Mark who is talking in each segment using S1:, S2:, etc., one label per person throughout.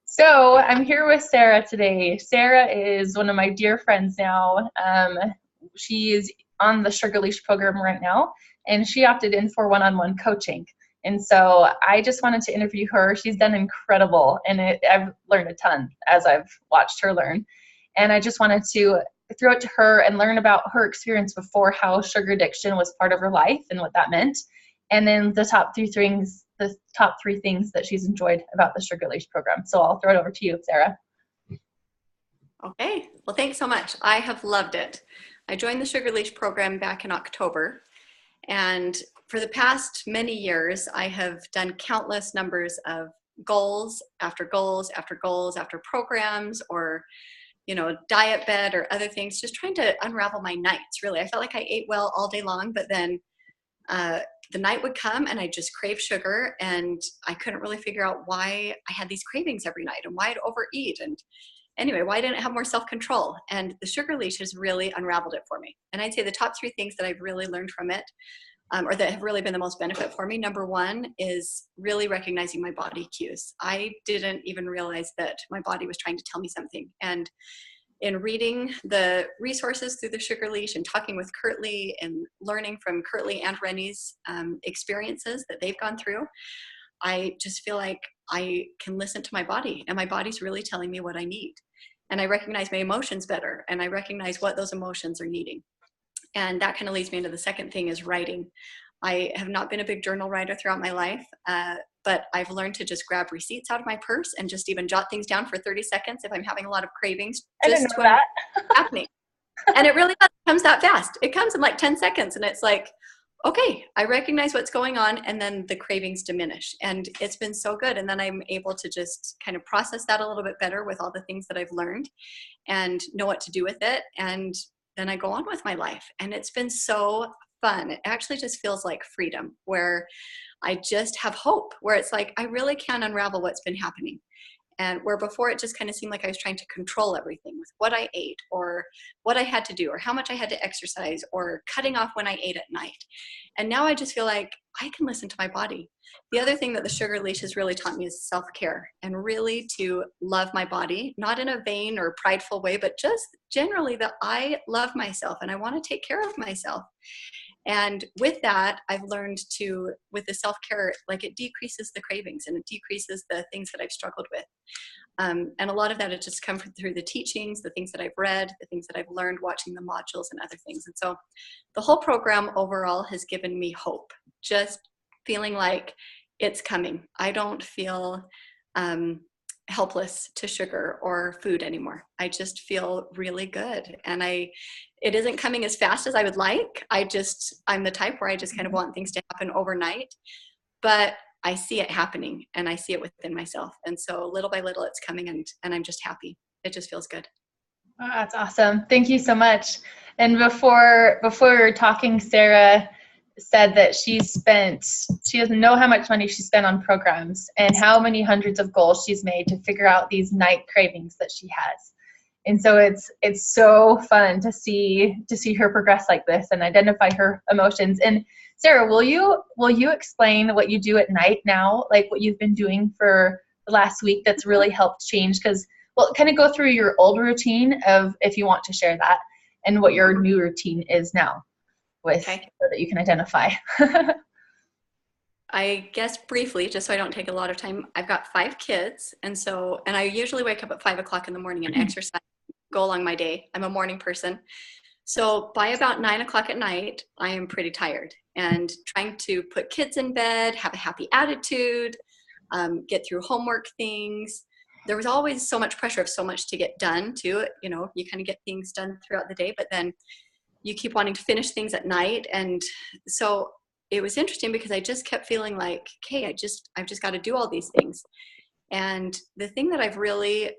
S1: So I'm here with Sarah today. Sarah is one of my dear friends now. She is on the Sugar Leash program right now, and she opted in for one-on-one coaching. And so I just wanted to interview her. She's done incredible, and I've learned a ton as I've watched her learn. And I just wanted to throw it to her and learn about her experience before, how sugar addiction was part of her life and what that meant. And then the top three things that she's enjoyed about the Sugar Leash program. So I'll throw it over to you, Sarah.
S2: Okay, well, thanks so much. I have loved it. I joined the Sugar Leash program back in October, and for the past many years, I have done countless numbers of goals after goals after goals after programs, or diet bed or other things, just trying to unravel my nights. Really, I felt like I ate well all day long, but then the night would come and I just crave sugar, and I couldn't really figure out why I had these cravings every night and why I'd overeat. And anyway, why didn't I have more self-control? And the Sugar Leash has really unraveled it for me. And I'd say the top three things that I've really learned from it, or that have really been the most benefit for me. Number one is really recognizing my body cues. I didn't even realize that my body was trying to tell me something. And in reading the resources through the Sugar Leash and talking with Kurtley and learning from Kurtley and Rennie's experiences that they've gone through, I just feel like I can listen to my body, and my body's really telling me what I need. And I recognize my emotions better, and I recognize what those emotions are needing. And that kind of leads me into the second thing, is writing. I have not been a big journal writer throughout my life, but I've learned to just grab receipts out of my purse and just even jot things down for 30 seconds if I'm having a lot of cravings,
S1: I
S2: just
S1: didn't
S2: to
S1: know that.
S2: what's happening. And it really comes that fast. It comes in like 10 seconds, and it's like, okay, I recognize what's going on, and then the cravings diminish. And it's been so good. And then I'm able to just kind of process that a little bit better with all the things that I've learned and know what to do with it. And then I go on with my life. And it's been so fun. It actually just feels like freedom, where I just have hope, where it's like I really can unravel what's been happening. And where before it just kind of seemed like I was trying to control everything with what I ate, or what I had to do, or how much I had to exercise, or cutting off when I ate at night. And now I just feel like I can listen to my body. The other thing that the Sugar Leash has really taught me is self-care, and really to love my body, not in a vain or prideful way, but just generally that I love myself and I want to take care of myself. And with that, I've learned to, with the self-care, like it decreases the cravings and it decreases the things that I've struggled with. And a lot of that has just come through the teachings, the things that I've read, the things that I've learned watching the modules and other things. And so the whole program overall has given me hope, just feeling like it's coming. I don't feel helpless to sugar or food anymore. I just feel really good. And it isn't coming as fast as I would like. I'm the type where I just kind of want things to happen overnight, but I see it happening and I see it within myself. And so little by little it's coming, and I'm just happy. It just feels good.
S1: Oh, that's awesome. Thank you so much. And before we were talking, Sarah said that she doesn't know how much money she spent on programs and how many hundreds of goals she's made to figure out these night cravings that she has. And so it's so fun to see her progress like this and identify her emotions. And Sarah, will you explain what you do at night now, like what you've been doing for the last week that's really helped change? Because, well, kind of go through your old routine of, if you want to share that, and what your new routine is now, so that you can identify.
S2: I guess briefly, just so I don't take a lot of time, I've got 5 kids. And I usually wake up at 5 o'clock in the morning and exercise, go along my day. I'm a morning person. So by about 9 o'clock at night, I am pretty tired, and trying to put kids in bed, have a happy attitude, get through homework things. There was always so much pressure of so much to get done too. You kind of get things done throughout the day, but then you keep wanting to finish things at night. And so it was interesting because I just kept feeling like, okay, I've just got to do all these things. And the thing that I've really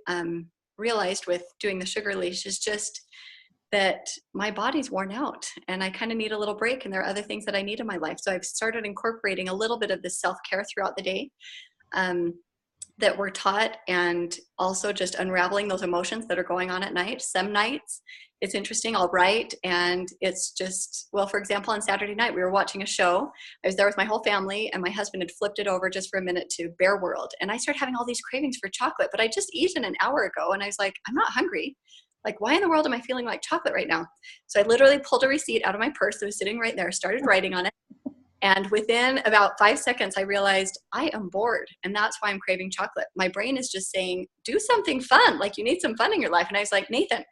S2: realized with doing the Sugar Leash is just that my body's worn out and I kind of need a little break, and there are other things that I need in my life. So I've started incorporating a little bit of this self-care throughout the day that we're taught, and also just unraveling those emotions that are going on at night. Some nights it's interesting. I'll write, and it's just, well, for example, on Saturday night, we were watching a show. I was there with my whole family, and my husband had flipped it over just for a minute to Bear World. And I started having all these cravings for chocolate, but I just eaten an hour ago, and I was like, I'm not hungry. Like, why in the world am I feeling like chocolate right now? So I literally pulled a receipt out of my purse that was sitting right there, started writing on it. And within about 5 seconds, I realized I am bored. And that's why I'm craving chocolate. My brain is just saying, do something fun. Like, you need some fun in your life. And I was like, Nathan,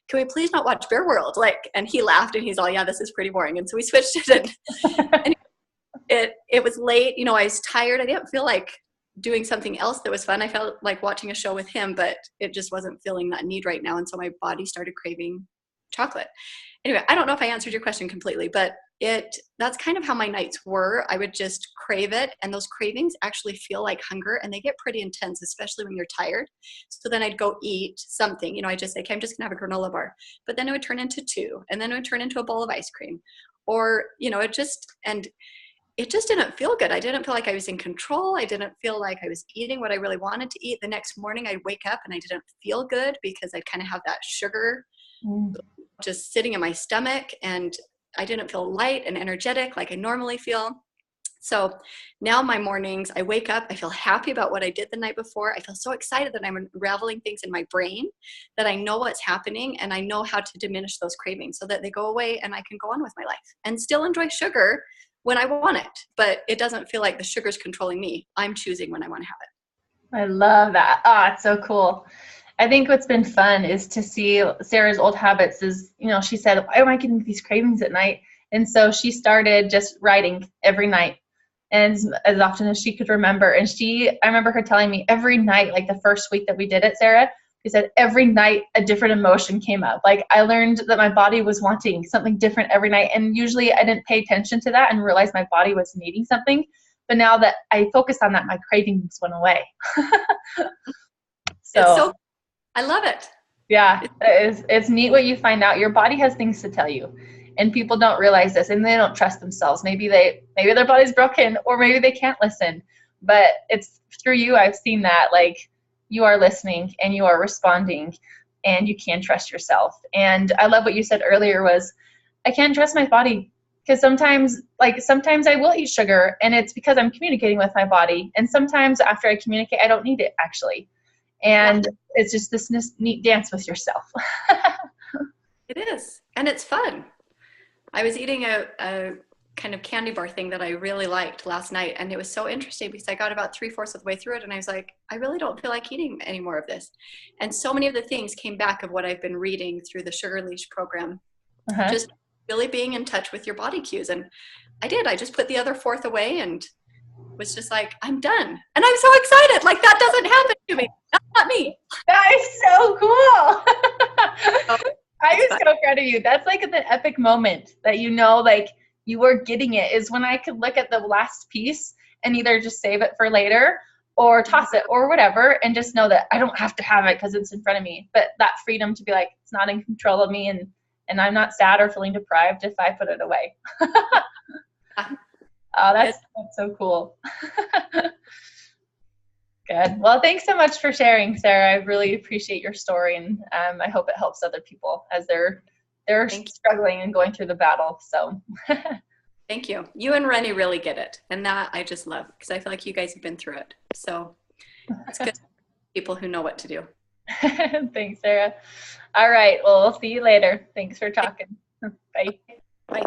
S2: can we please not watch Bear World? Like, and he laughed and he's all, yeah, this is pretty boring. And so we switched it. And it was late. You know, I was tired. I didn't feel like doing something else that was fun. I felt like watching a show with him, but it just wasn't feeling that need right now. And so my body started craving chocolate. Anyway, I don't know if I answered your question completely, but that's kind of how my nights were. I would just crave it, and those cravings actually feel like hunger, and they get pretty intense, especially when you're tired. So then I'd go eat something. You know, I just say, okay, I'm just gonna have a granola bar, but then it would turn into two, and then it would turn into a bowl of ice cream, or, you know, it just didn't feel good. I didn't feel like I was in control. I didn't feel like I was eating what I really wanted to eat. The next morning I'd wake up and I didn't feel good because I'd kind of have that sugar just sitting in my stomach, and I didn't feel light and energetic like I normally feel. So now my mornings, I wake up, I feel happy about what I did the night before. I feel so excited that I'm unraveling things in my brain, that I know what's happening, and I know how to diminish those cravings so that they go away and I can go on with my life and still enjoy sugar when I want it. But it doesn't feel like the sugar's controlling me. I'm choosing when I want to have it.
S1: I love that. It's so cool. I think what's been fun is to see Sarah's old habits is, you know, she said, why am I getting these cravings at night? And so she started just writing every night, and as often as she could remember. And I remember her telling me every night, like the first week that we did it, Sarah, she said every night a different emotion came up. Like, I learned that my body was wanting something different every night. And usually I didn't pay attention to that and realize my body was needing something. But now that I focused on that, my cravings went away.
S2: So I love it.
S1: Yeah, it's neat what you find out. Your body has things to tell you, and people don't realize this, and they don't trust themselves. Maybe their body's broken, or maybe they can't listen. But it's through you I've seen that, like, you are listening and you are responding, and you can trust yourself. And I love what you said earlier was, I can't trust my body, because sometimes I will eat sugar, and it's because I'm communicating with my body. And sometimes after I communicate, I don't need it actually. And it's just this neat dance with yourself.
S2: It is. And it's fun. I was eating a kind of candy bar thing that I really liked last night. And it was so interesting because I got about 3/4 of the way through it. And I was like, I really don't feel like eating any more of this. And so many of the things came back of what I've been reading through the Sugar Leash program. Just really being in touch with your body cues. And I just put the other fourth away and was just like, I'm done. And I'm so excited. Like, that doesn't happen to me. That's not me.
S1: That is so cool. I was so proud of you. That's like the epic moment that, you know, like, you were getting it, is when I could look at the last piece and either just save it for later or toss it or whatever, and just know that I don't have to have it because it's in front of me. But that freedom to be like, it's not in control of me, and I'm not sad or feeling deprived if I put it away. Oh, that's so cool. Good. Well, thanks so much for sharing, Sarah. I really appreciate your story, and I hope it helps other people as they're struggling and going through the battle. So
S2: thank you. You and Rennie really get it. And that I just love, because I feel like you guys have been through it. So it's good people who know what to do.
S1: Thanks, Sarah. All right. Well, we'll see you later. Thanks for talking. Bye.
S2: Bye.